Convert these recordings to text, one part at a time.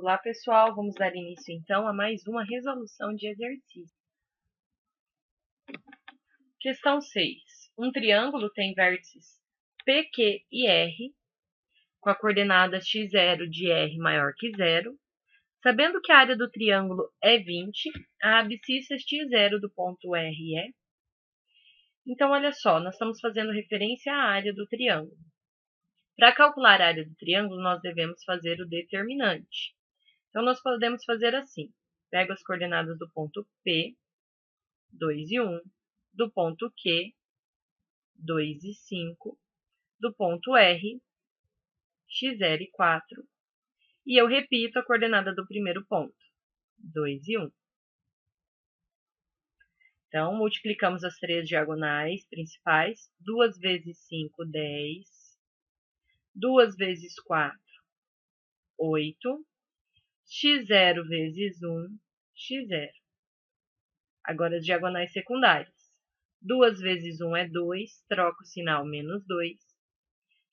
Olá, pessoal! Vamos dar início, então, a mais uma resolução de exercício. Questão 6. Um triângulo tem vértices P, Q e R, com a coordenada x0 de R maior que zero. Sabendo que a área do triângulo é 20, a abscissa x0 do ponto R é... Então, olha só, nós estamos fazendo referência à área do triângulo. Para calcular a área do triângulo, nós devemos fazer o determinante. Então, nós podemos fazer assim. Pego as coordenadas do ponto P, 2 e 1, do ponto Q, 2 e 5, do ponto R, x0 e 4, e eu repito a coordenada do primeiro ponto, 2 e 1. Então, multiplicamos as três diagonais principais, 2 vezes 5, 10, 2 vezes 4, 8, x0 vezes 1, x0. Agora, as diagonais secundárias. 2 vezes 1 é 2, troco o sinal, menos 2.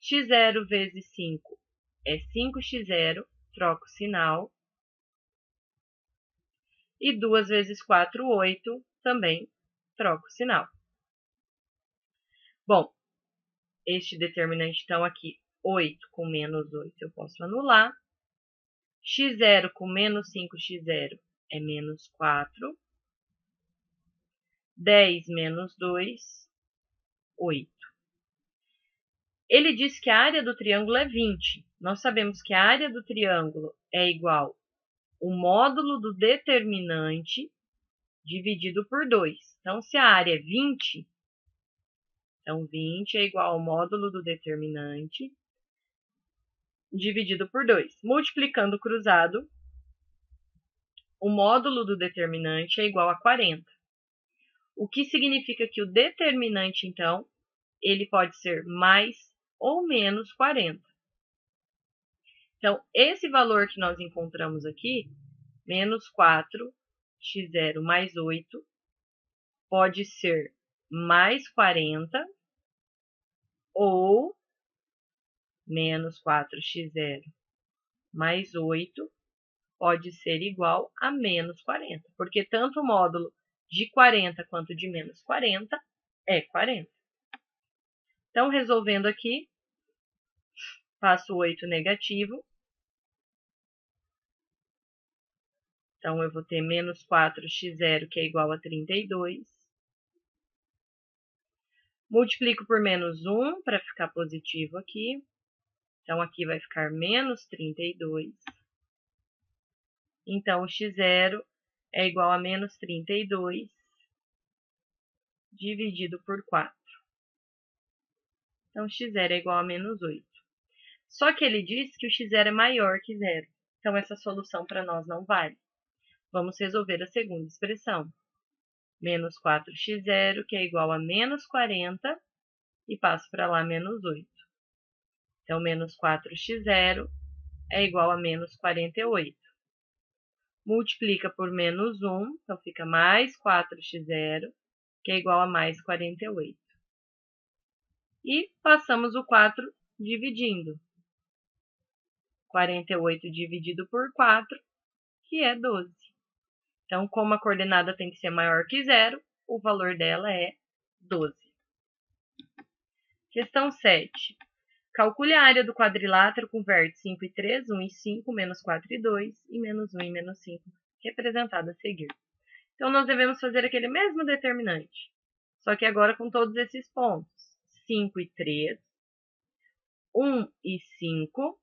x0 vezes 5 é 5x0, troco o sinal. E 2 vezes 4, 8, também troco o sinal. Bom, este determinante, então, aqui, 8 com menos 8, eu posso anular. x0 com menos 5x0 é menos 4. 10 menos 2, 8. Ele diz que a área do triângulo é 20. Nós sabemos que a área do triângulo é igual ao módulo do determinante dividido por 2. Então, se a área é 20, então 20 é igual ao módulo do determinante dividido por 2. Multiplicando o cruzado, o módulo do determinante é igual a 40. O que significa que o determinante, então, ele pode ser mais ou menos 40. Então, esse valor que nós encontramos aqui, menos 4, x0 mais 8, pode ser mais 40 ou menos 4x0 mais 8 pode ser igual a menos 40, porque tanto o módulo de 40 quanto de menos 40 é 40. Então, resolvendo aqui, passo 8 negativo. Então, eu vou ter menos 4x0, que é igual a 32. Multiplico por menos 1 para ficar positivo aqui. Então, aqui vai ficar menos 32. Então, o x0 é igual a menos 32 dividido por 4. Então, x0 é igual a menos 8. Só que ele diz que o x0 é maior que 0. Então, essa solução para nós não vale. Vamos resolver a segunda expressão. Menos 4x0, que é igual a menos 40, e passo para lá menos 8. Então, menos 4x0 é igual a menos 48. Multiplica por menos 1, então fica mais 4x0, que é igual a mais 48. E passamos o 4 dividindo. 48 dividido por 4, que é 12. Então, como a coordenada tem que ser maior que 0, o valor dela é 12. Questão 7. Calcule a área do quadrilátero com vértices 5 e 3, 1 e 5, menos 4 e 2, e menos 1 e menos 5, representado a seguir. Então, nós devemos fazer aquele mesmo determinante, só que agora com todos esses pontos. 5 e 3, 1 e 5,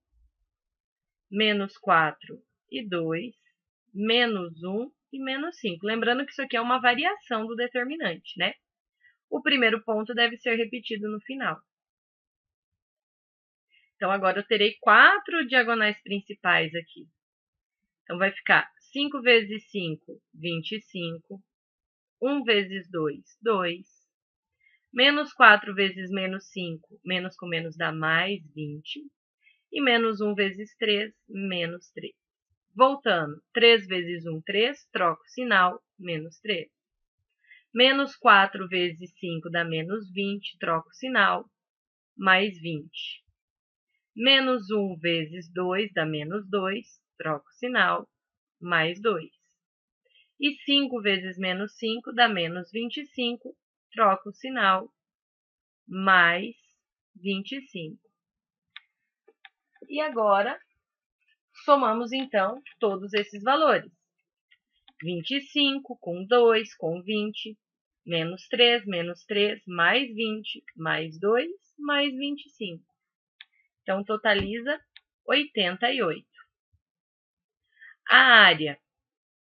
menos 4 e 2, menos 1 e menos 5. Lembrando que isso aqui é uma variação do determinante, né? O primeiro ponto deve ser repetido no final. Então, agora eu terei 4 diagonais principais aqui. Então, vai ficar 5 vezes 5, 25. 1 vezes 2, 2. Menos 4 vezes menos 5, menos com menos dá mais 20. E menos 1 vezes 3, menos 3. Voltando, 3 vezes 1, 3, troco o sinal, menos 3. Menos 4 vezes 5 dá menos 20, troco o sinal, mais 20. Menos 1 vezes 2 dá menos 2, troco o sinal, mais 2. E 5 vezes menos 5 dá menos 25, troco o sinal, mais 25. E agora, somamos então todos esses valores. 25 com 2, com 20, menos 3, mais 20, mais 2, mais 25. Então, totaliza 88. A área,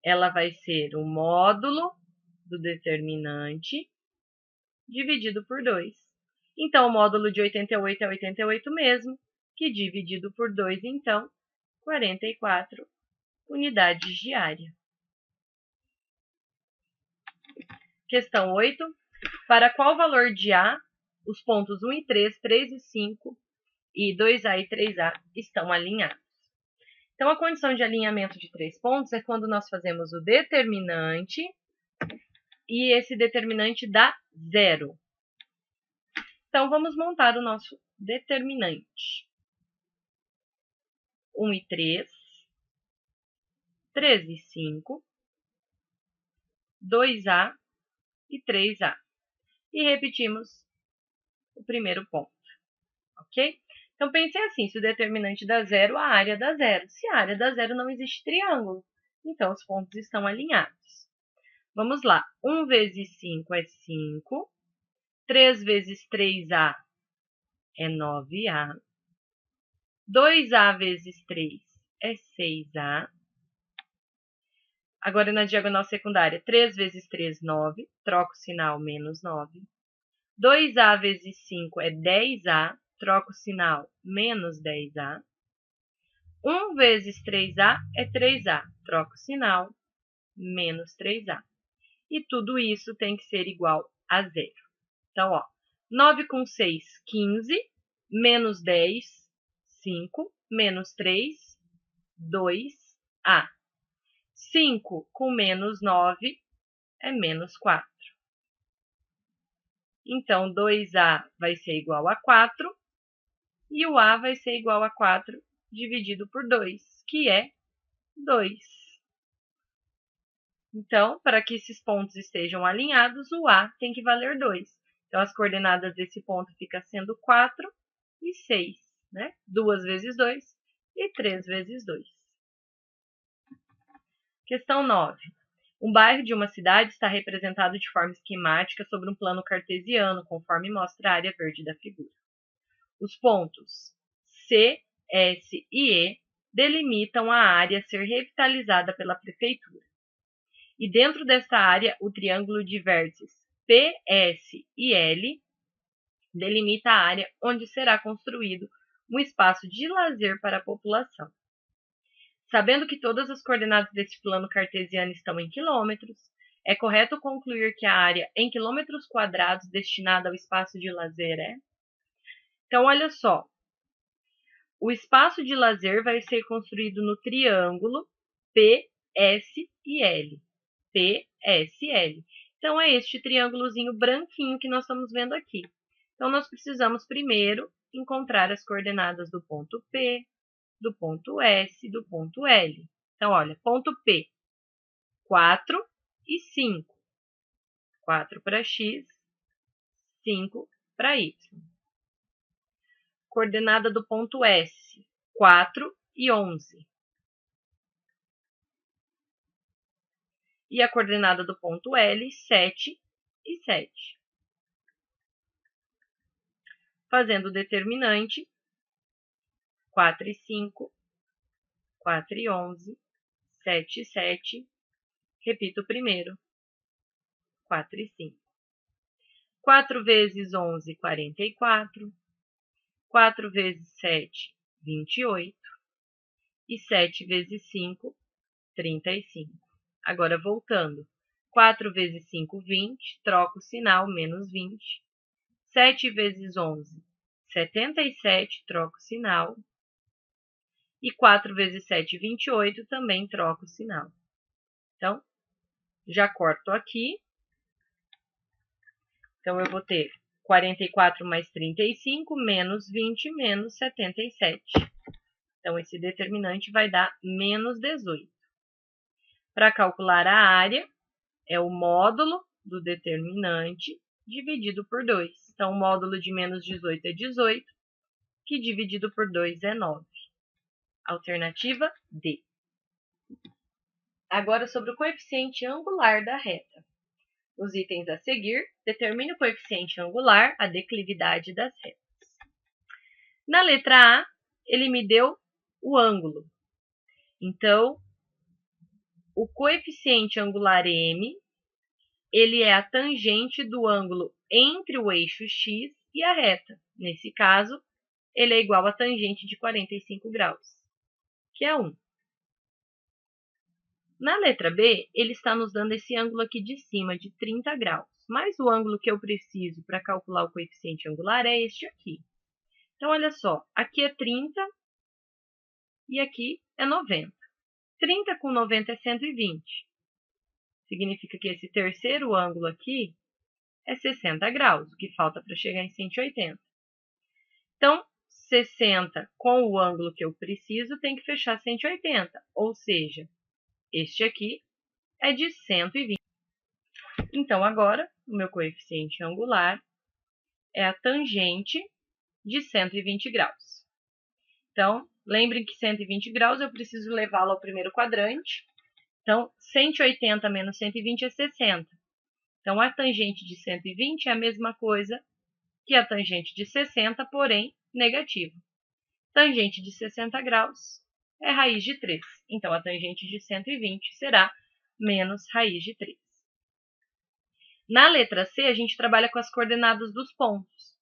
ela vai ser o módulo do determinante dividido por 2. Então, o módulo de 88 é 88 mesmo, que dividido por 2, então, 44 unidades de área. Questão 8. Para qual valor de A, os pontos 1 e 3, 3 e 5 e 2A e 3A estão alinhados? Então, a condição de alinhamento de 3 pontos é quando nós fazemos o determinante e esse determinante dá 0. Então, vamos montar o nosso determinante. 1 e 3, 3 e 5, 2A e 3A. E repetimos o primeiro ponto, ok? Então, pense assim, se o determinante dá 0, a área dá 0. Se a área dá 0, não existe triângulo. Então, os pontos estão alinhados. Vamos lá. 1 vezes 5 é 5. 3 vezes 3A é 9A. 2A vezes 3 é 6A. Agora, na diagonal secundária, 3 vezes 3, 9. Troco o sinal, menos 9. 2A vezes 5 é 10A. Troco o sinal, menos 10A. 1 vezes 3A é 3A. Troco o sinal, menos 3A. E tudo isso tem que ser igual a 0. Então, ó, 9 com 6, 15. Menos 10, 5. Menos 3, 2A. 5 com menos 9 é menos 4. Então, 2A vai ser igual a 4. E o A vai ser igual a 4 dividido por 2, que é 2. Então, para que esses pontos estejam alinhados, o A tem que valer 2. Então, as coordenadas desse ponto ficam sendo 4 e 6, né? 2 vezes 2 e 3 vezes 2. Questão 9. Um bairro de uma cidade está representado de forma esquemática sobre um plano cartesiano, conforme mostra a área verde da figura. Os pontos C, S e E delimitam a área a ser revitalizada pela prefeitura. E dentro desta área, o triângulo de vértices P, S e L delimita a área onde será construído um espaço de lazer para a população. Sabendo que todas as coordenadas deste plano cartesiano estão em quilômetros, é correto concluir que a área em quilômetros quadrados destinada ao espaço de lazer é... Então, olha só. O espaço de lazer vai ser construído no triângulo P, S e L. P, S e L. Então, é este triângulozinho branquinho que nós estamos vendo aqui. Então, nós precisamos primeiro encontrar as coordenadas do ponto P, do ponto S e do ponto L. Então, olha, ponto P, 4 e 5. 4 para X, 5 para Y. Coordenada do ponto S, 4 e 11. E a coordenada do ponto L, 7 e 7. Fazendo o determinante, 4 e 5, 4 e 11, 7 e 7. Repito o primeiro, 4 e 5. 4 vezes 11, 44. 4 vezes 7, 28. E 7 vezes 5, 35. Agora, voltando. 4 vezes 5, 20. Troco o sinal, menos 20. 7 vezes 11, 77. Troco o sinal. E 4 vezes 7, 28. Também troco o sinal. Então, já corto aqui. Então, eu vou ter 44 mais 35, menos 20, menos 77. Então, esse determinante vai dar menos 18. Para calcular a área, é o módulo do determinante dividido por 2. Então, o módulo de menos 18 é 18, que dividido por 2 é 9. Alternativa D. Agora, sobre o coeficiente angular da reta. Os itens a seguir, determine o coeficiente angular, a declividade das retas. Na letra A, ele me deu o ângulo. Então, o coeficiente angular M, ele é a tangente do ângulo entre o eixo x e a reta. Nesse caso, ele é igual à tangente de 45 graus, que é 1. Na letra B, ele está nos dando esse ângulo aqui de cima, de 30 graus. Mas o ângulo que eu preciso para calcular o coeficiente angular é este aqui. Então, olha só, aqui é 30 e aqui é 90. 30 com 90 é 120. Significa que esse terceiro ângulo aqui é 60 graus, o que falta para chegar em 180. Então, 60 com o ângulo que eu preciso tem que fechar 180, ou seja, este aqui é de 120. Então, agora, o meu coeficiente angular é a tangente de 120 graus. Então, lembrem que 120 graus eu preciso levá-lo ao primeiro quadrante. Então, 180 menos 120 é 60. Então, a tangente de 120 é a mesma coisa que a tangente de 60, porém negativa. Tangente de 60 graus é raiz de 3. Então, a tangente de 120 será menos raiz de 3. Na letra C, a gente trabalha com as coordenadas dos pontos.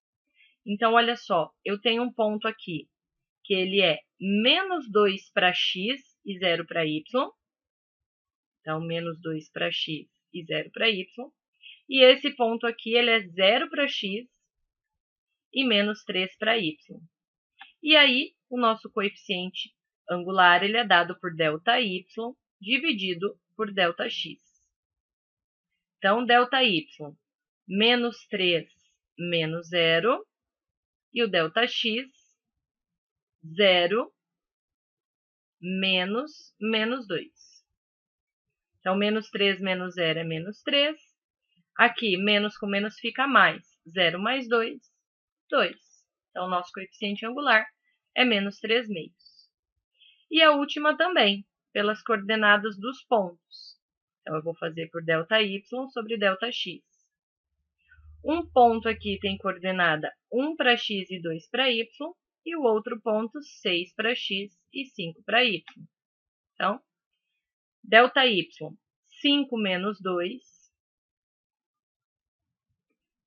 Então, olha só, eu tenho um ponto aqui, que ele é menos 2 para x e 0 para y. Então, menos 2 para x e 0 para y. E esse ponto aqui, ele é 0 para x e menos 3 para y. E aí, o nosso coeficiente angular, ele é dado por ΔY dividido por ΔX. Então, ΔY, menos 3 menos 0, e o ΔX, 0 menos 2. Então, menos 3 menos 0 é menos 3. Aqui, menos com menos fica mais. 0 mais 2, 2. Então, o nosso coeficiente angular é menos 3 meios. E a última também, pelas coordenadas dos pontos. Então, eu vou fazer por ΔY sobre ΔX. Um ponto aqui tem coordenada 1 para x e 2 para y, e o outro ponto 6 para x e 5 para y. Então, ΔY, 5 menos 2,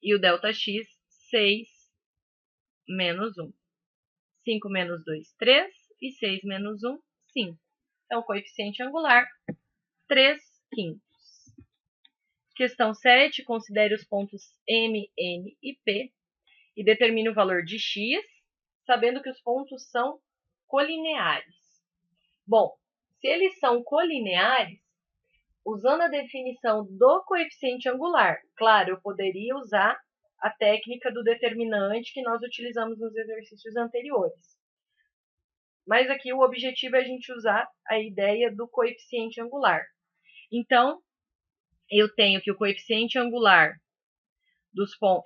e o ΔX, 6 menos 1. 5 menos 2, 3, e 6 menos 1, 5. Então, o coeficiente angular, 3 quintos. Questão 7, considere os pontos M, N e P e determine o valor de x, sabendo que os pontos são colineares. Bom, se eles são colineares, usando a definição do coeficiente angular, claro, eu poderia usar a técnica do determinante que nós utilizamos nos exercícios anteriores. Mas aqui o objetivo é a gente usar a ideia do coeficiente angular. Então, eu tenho que o coeficiente angular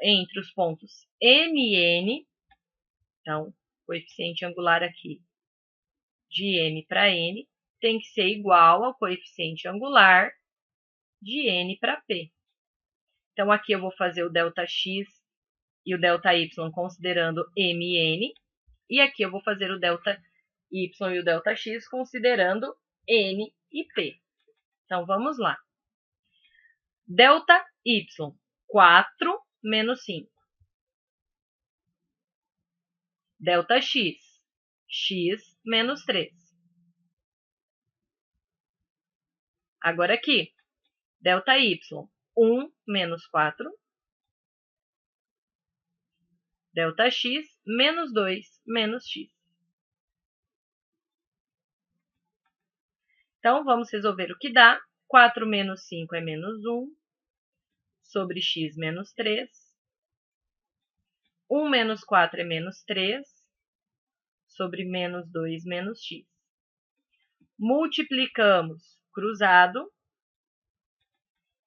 entre os pontos M e N, então, coeficiente angular aqui de M para N, tem que ser igual ao coeficiente angular de N para P. Então, aqui eu vou fazer o ΔX e o ΔY considerando M e N, e aqui eu vou fazer o ΔY e o ΔX considerando N e P. Então, vamos lá. ΔY, 4 menos 5. ΔX, x menos 3. Agora aqui, ΔY, 1 menos 4. ΔX, menos 2 menos x. Então, vamos resolver o que dá. 4 menos 5 é menos 1, sobre x menos 3. 1 menos 4 é menos 3, sobre menos 2 menos x. Multiplicamos cruzado.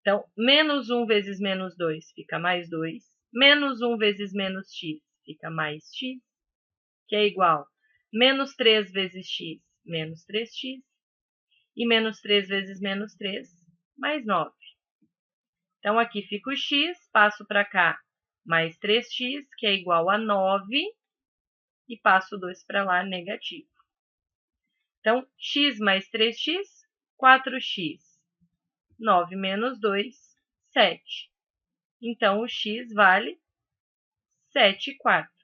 Então, menos 1 vezes menos 2 fica mais 2. Menos 1 vezes menos x fica mais x, que é igual a menos 3 vezes x, menos 3x. E menos 3 vezes menos 3, mais 9. Então, aqui fica o x, passo para cá, mais 3x, que é igual a 9. E passo 2 para lá, negativo. Então, x mais 3x, 4x. 9 menos 2, 7. Então, o x vale 7 quartos.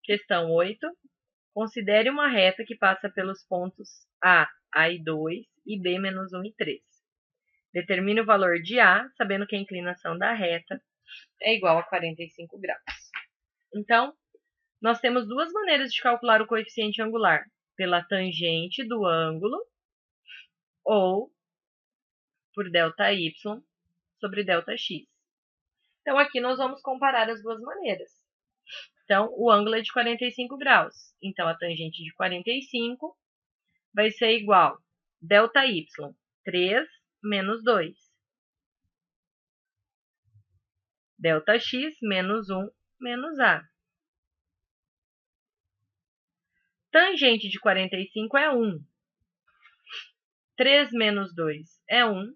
Questão 8. Considere uma reta que passa pelos pontos A e 2, e B, menos 1 e 3. Determine o valor de A, sabendo que a inclinação da reta é igual a 45 graus. Então, nós temos duas maneiras de calcular o coeficiente angular. Pela tangente do ângulo ou por ΔY sobre ΔX. Então, aqui nós vamos comparar as duas maneiras. Então, o ângulo é de 45 graus. Então, a tangente de 45 vai ser igual a ΔY, 3 menos 2. ΔX menos 1 menos A. Tangente de 45 é 1. 3 menos 2 é 1.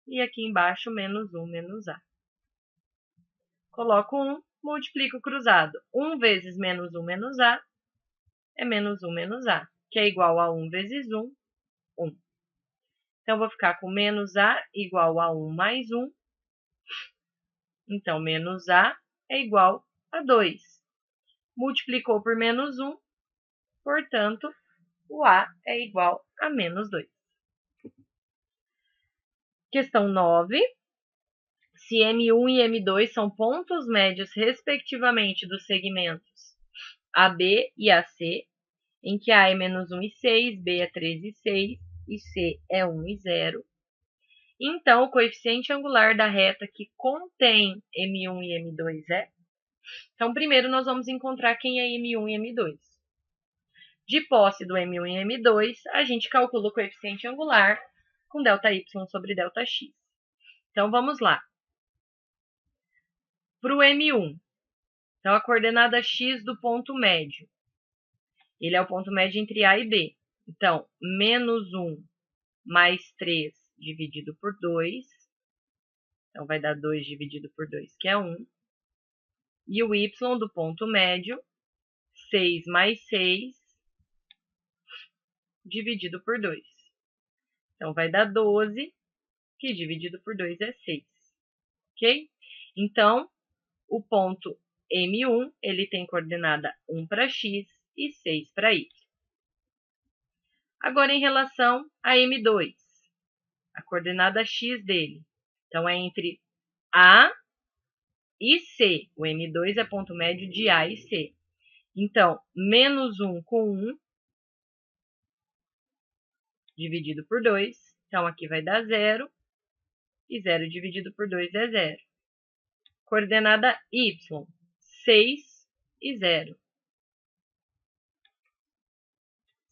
E aqui embaixo, menos 1 menos A. Coloco 1, multiplico o cruzado. 1 vezes menos 1 menos A é menos 1 menos A, que é igual a 1 vezes 1, 1. Então, vou ficar com menos A igual a 1 mais 1. Então, menos A é igual a 2. Multiplicou por menos 1, portanto, o A é igual a menos 2. Questão 9. Se M1 e M2 são pontos médios, respectivamente, dos segmentos AB e AC, em que A é menos 1 e 6, B é 3 e 6, e C é 1 e 0. Então, o coeficiente angular da reta que contém M1 e M2 é... Então, primeiro nós vamos encontrar quem é M1 e M2. De posse do M1 e M2, a gente calcula o coeficiente angular com ΔY sobre ΔX. Então, vamos lá. Para o M1, então a coordenada x do ponto médio. Ele é o ponto médio entre A e B. Então, menos 1 mais 3 dividido por 2. Então, vai dar 2 dividido por 2, que é 1. E o y do ponto médio, 6 mais 6 dividido por 2. Então, vai dar 12, que dividido por 2 é 6. Ok? Então, o ponto M1, ele tem coordenada 1 para x e 6 para y. Agora, em relação a M2, a coordenada x dele. Então, é entre A e C. O M2 é ponto médio de A e C. Então, menos 1 com 1, dividido por 2. Então, aqui vai dar 0. E 0 dividido por 2 é 0. Coordenada y, 6 e 0.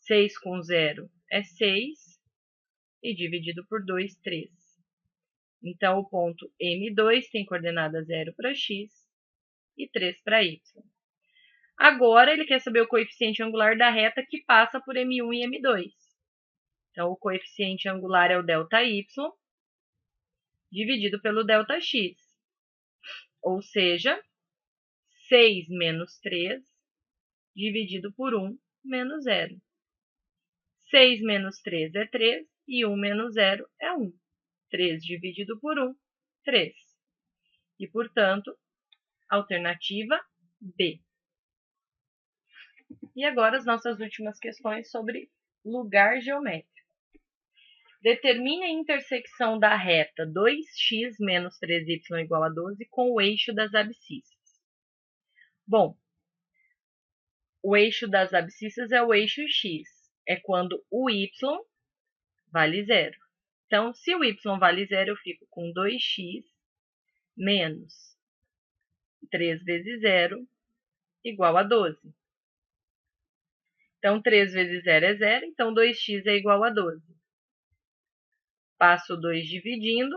6 com 0 é 6. E dividido por 2, 3. Então, o ponto M2 tem coordenada 0 para x e 3 para y. Agora, ele quer saber o coeficiente angular da reta que passa por M1 e M2. Então, o coeficiente angular é o ΔY dividido pelo ΔX. Ou seja, 6 menos 3 dividido por 1 menos 0. 6 menos 3 é 3 e 1 menos 0 é 1. 3 dividido por 1, 3. E, portanto, alternativa B. E agora as nossas últimas questões sobre lugar geométrico. Determine a intersecção da reta 2x menos 3y igual a 12 com o eixo das abscissas. Bom, o eixo das abscissas é o eixo x. É quando o y vale 0. Então, se o y vale 0, eu fico com 2x menos 3 vezes 0 igual a 12. Então, 3 vezes 0 é 0, então 2x é igual a 12. Passo 2 dividindo,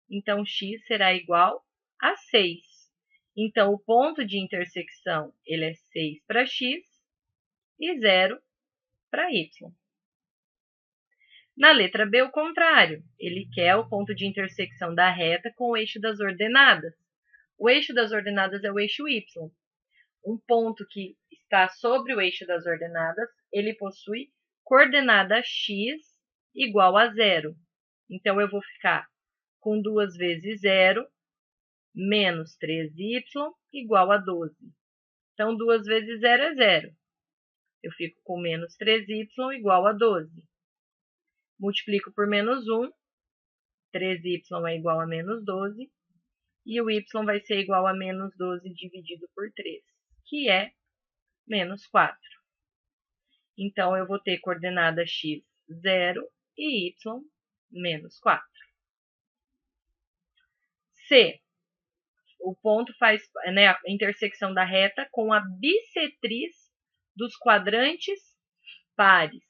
então x será igual a 6. Então, o ponto de intersecção ele é 6 para x e 0 para y. Na letra B, o contrário. Ele quer o ponto de intersecção da reta com o eixo das ordenadas. O eixo das ordenadas é o eixo y. Um ponto que está sobre o eixo das ordenadas, ele possui coordenada x igual a 0. Então, eu vou ficar com 2 vezes 0 menos 3y igual a 12. Então, 2 vezes 0 é 0. Eu fico com menos 3y igual a 12. Multiplico por menos 1, 3y é igual a menos 12, e o y vai ser igual a menos 12 dividido por 3, que é menos 4. Então, eu vou ter coordenada x 0 e y menos 4. C. O ponto faz a intersecção da reta com a bissetriz dos quadrantes pares.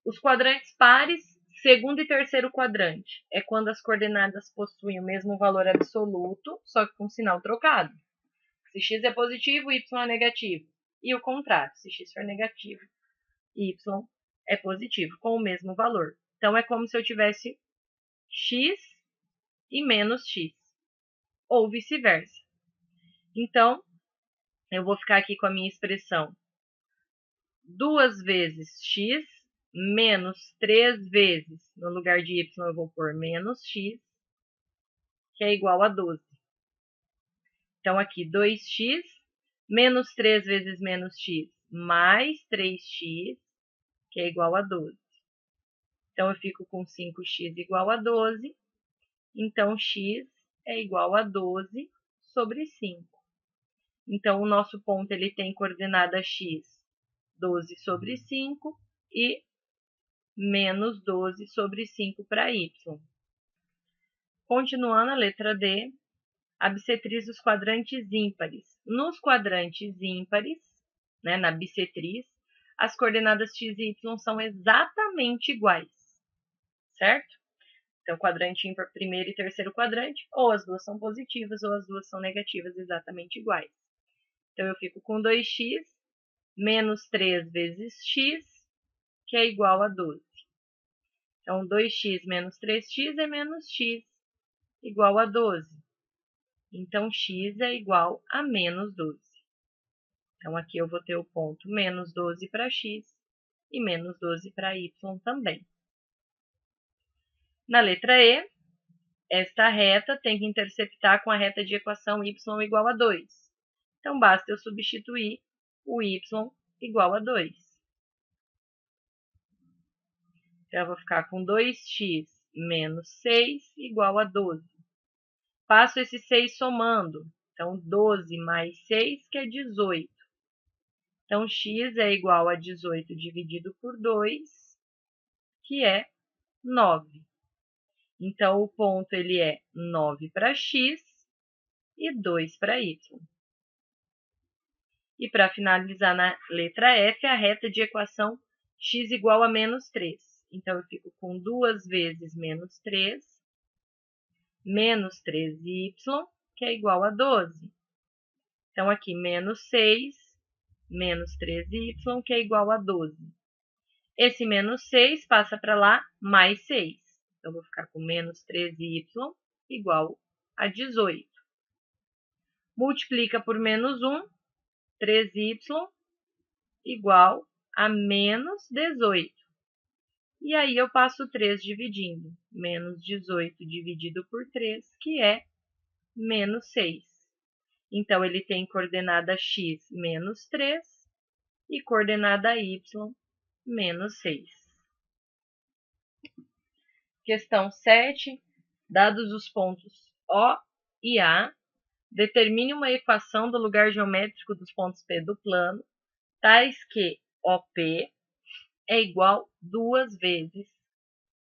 Os quadrantes pares, segundo e terceiro quadrante, é quando as coordenadas possuem o mesmo valor absoluto, só que com sinal trocado. Se x é positivo, y é negativo. E o contrário, se x for negativo, y é positivo, com o mesmo valor. Então, é como se eu tivesse x e menos x, ou vice-versa. Então, eu vou ficar aqui com a minha expressão 2 vezes x menos 3 vezes, no lugar de y eu vou pôr menos x, que é igual a 12. Então, aqui 2x menos 3 vezes menos x mais 3x, que é igual a 12. Então, eu fico com 5x igual a 12. Então, x é igual a 12 sobre 5. Então, o nosso ponto ele tem coordenada x 12 sobre 5 e menos 12 sobre 5 para y. Continuando a letra D, a bissetriz dos quadrantes ímpares. Nos quadrantes ímpares, na bissetriz, as coordenadas x e y são exatamente iguais, certo? Então, quadrante ímpar, primeiro e terceiro quadrante, ou as duas são positivas ou as duas são negativas, exatamente iguais. Então, eu fico com 2x menos 3 vezes x, que é igual a 12. Então, 2x menos 3x é menos x, igual a 12. Então, x é igual a menos 12. Então, aqui eu vou ter o ponto menos 12 para x e menos 12 para y também. Na letra E, esta reta tem que interceptar com a reta de equação y igual a 2. Então, basta eu substituir o y igual a 2. Então, eu vou ficar com 2x menos 6 igual a 12. Passo esse 6 somando. Então, 12 mais 6, que é 18. Então, x é igual a 18 dividido por 2, que é 9. Então, o ponto ele é 9 para x e 2 para y. E para finalizar na letra F, a reta de equação x igual a menos 3. Então, eu fico com 2 vezes menos 3, menos 3y, que é igual a 12. Então, aqui, menos 6, menos 3y, que é igual a 12. Esse menos 6 passa para lá, mais 6. Então, eu vou ficar com menos 3y igual a 18. Multiplica por menos 1, 3y igual a menos 18. E aí, eu passo 3 dividindo. Menos 18 dividido por 3, que é menos 6. Então, ele tem coordenada x menos 3 e coordenada y menos 6. Questão 7. Dados os pontos O e A, determine uma equação do lugar geométrico dos pontos P do plano, tais que OP é igual 2 vezes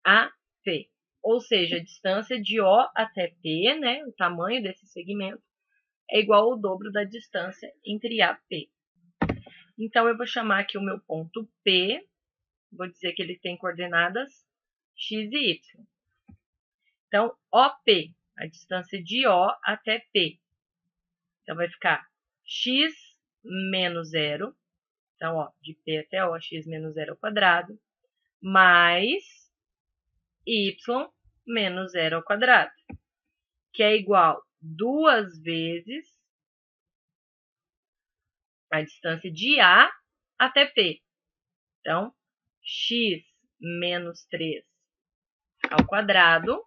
AP. Ou seja, a distância de O até P, o tamanho desse segmento, é igual ao dobro da distância entre A e P. Então, eu vou chamar aqui o meu ponto P, vou dizer que ele tem coordenadas x e y. Então, OP, a distância de O até P. Então, vai ficar x menos 0. Então, ó, de P até O, x menos 0 ao quadrado, mais y menos 0 ao quadrado, que é igual 2 vezes a distância de A até P. Então, x menos 3 ao quadrado,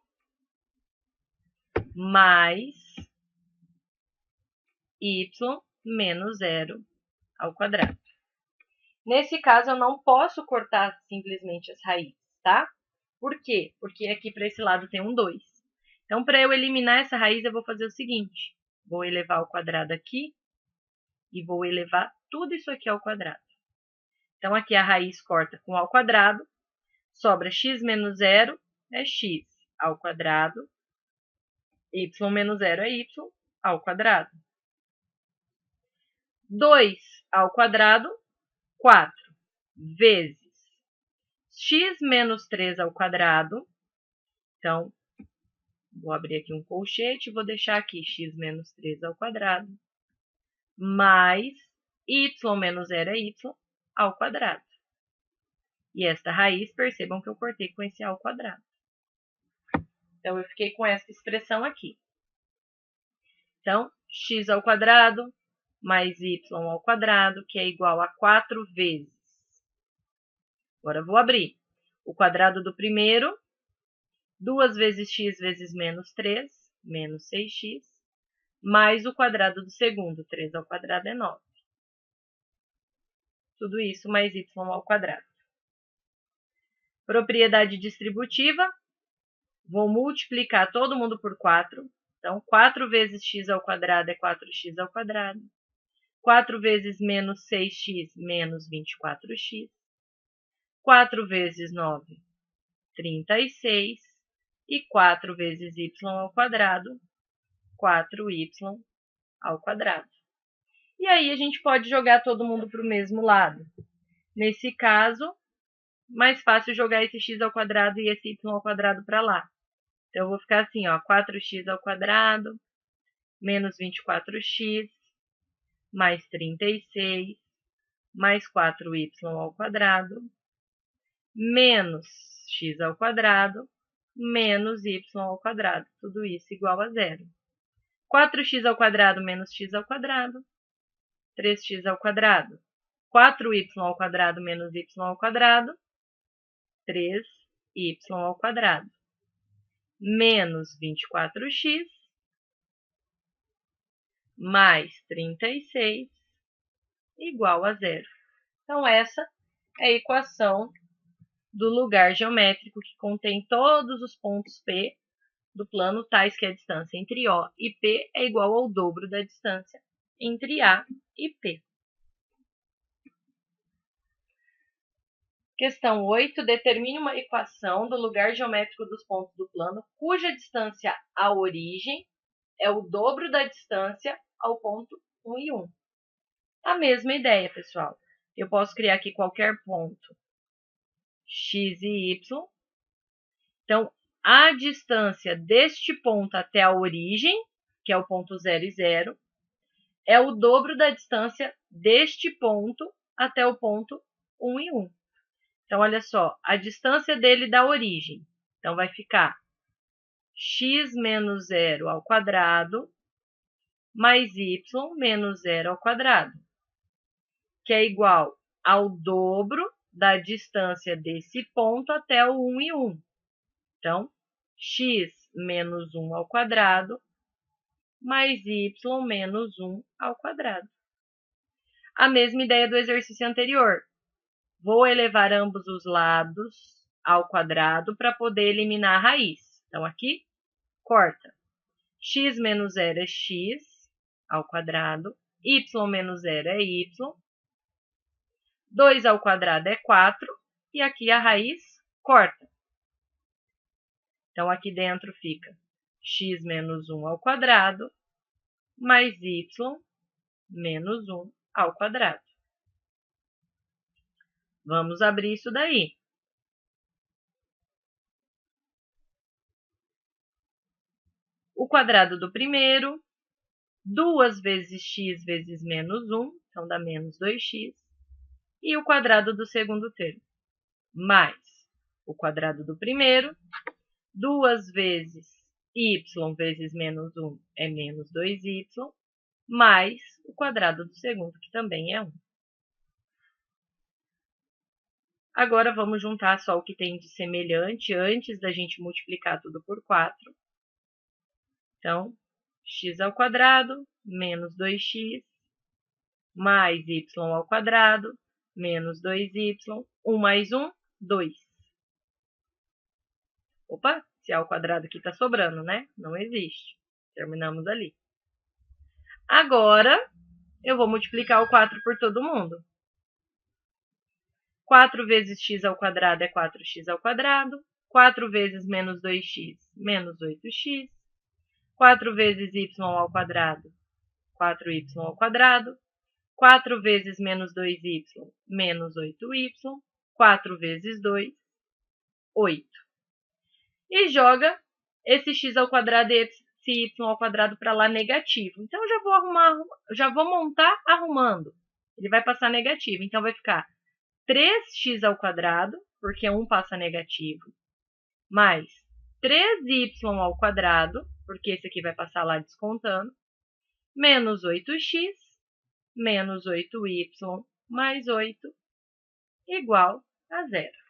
mais y menos 0 ao quadrado. Nesse caso, eu não posso cortar simplesmente as raízes, tá? Por quê? Porque aqui para esse lado tem um 2. Então, para eu eliminar essa raiz, eu vou fazer o seguinte. Vou elevar ao quadrado aqui e vou elevar tudo isso aqui ao quadrado. Então, aqui a raiz corta com ao quadrado, sobra x menos 0 é x ao quadrado, y menos 0 é y ao quadrado. 2 ao quadrado, 4 vezes x menos 3 ao quadrado. Então, vou abrir aqui um colchete e vou deixar aqui x menos 3 ao quadrado, mais y menos 0 é y ao quadrado. E esta raiz, percebam que eu cortei com esse ao quadrado. Então, eu fiquei com essa expressão aqui. Então, x ao quadrado mais y ao quadrado, que é igual a 4 vezes. Agora, eu vou abrir o quadrado do primeiro, 2 vezes x vezes menos 3, menos 6x, mais o quadrado do segundo, 3 ao quadrado é 9. Tudo isso mais y ao quadrado. Propriedade distributiva, vou multiplicar todo mundo por 4. Então, 4 vezes x ao quadrado é 4x ao quadrado. 4 vezes menos 6x, menos 24x. 4 vezes 9, 36. E 4 vezes y ao quadrado, 4y ao quadrado. E aí, a gente pode jogar todo mundo para o mesmo lado. Nesse caso, mais fácil jogar esse x ao quadrado e esse y ao quadrado para lá. Então, eu vou ficar assim, ó, 4x ao quadrado, menos 24x, mais 36, mais 4y ao quadrado, menos x ao quadrado, menos y ao quadrado. Tudo isso igual a 0. 4x ao quadrado menos x ao quadrado, 3x ao quadrado. 4y ao quadrado menos y ao quadrado, 3y ao quadrado. Menos 24x, mais 36, igual a 0. Então, essa é a equação do lugar geométrico que contém todos os pontos P do plano, tais que a distância entre O e P é igual ao dobro da distância entre A e P. Questão 8. Determine uma equação do lugar geométrico dos pontos do plano cuja distância à origem é o dobro da distância ao ponto 1 e 1. A mesma ideia, pessoal. Eu posso criar aqui qualquer ponto x e y. Então, a distância deste ponto até a origem, que é o ponto 0 e 0, é o dobro da distância deste ponto até o ponto 1 e 1. Então, olha só, a distância dele da origem. Então, vai ficar x menos 0 ao quadrado mais y menos 0 ao quadrado, que é igual ao dobro da distância desse ponto até o 1 e 1. Então, x menos 1 ao quadrado mais y menos 1 ao quadrado. A mesma ideia do exercício anterior. Vou elevar ambos os lados ao quadrado para poder eliminar a raiz. Então, aqui, corta. X menos 0 é x ao quadrado, y menos 0 é y, 2 ao quadrado é 4, e aqui a raiz corta. Então, aqui dentro fica x menos 1 ao quadrado, mais y menos 1 ao quadrado. Vamos abrir isso daí. O quadrado do primeiro, 2 vezes x vezes menos 1, então dá menos 2x, e o quadrado do segundo termo, mais o quadrado do primeiro, 2 vezes y vezes menos 1 é menos 2y, mais o quadrado do segundo, que também é 1. Agora, vamos juntar só o que tem de semelhante antes da gente multiplicar tudo por 4. Então, x ao quadrado menos 2x mais y ao quadrado menos 2y. 1 mais 1, 2. Opa, se a ao quadrado aqui está sobrando, né? Não existe. Terminamos ali. Agora, eu vou multiplicar o 4 por todo mundo. 4 vezes x ao quadrado é 4x ao quadrado. 4 vezes menos 2x, menos 8x. 4 vezes y ao quadrado, 4y ao quadrado. 4 vezes menos 2y, menos 8y. 4 vezes 2, 8. E joga esse x ao quadrado e esse y ao quadrado para lá negativo. Então, eu já vou montar arrumando. Ele vai passar negativo. Então, vai ficar 3x ao quadrado, porque 1 passa negativo, mais 3y ao quadrado, porque esse aqui vai passar lá descontando, menos 8x, menos 8y mais 8, igual a 0.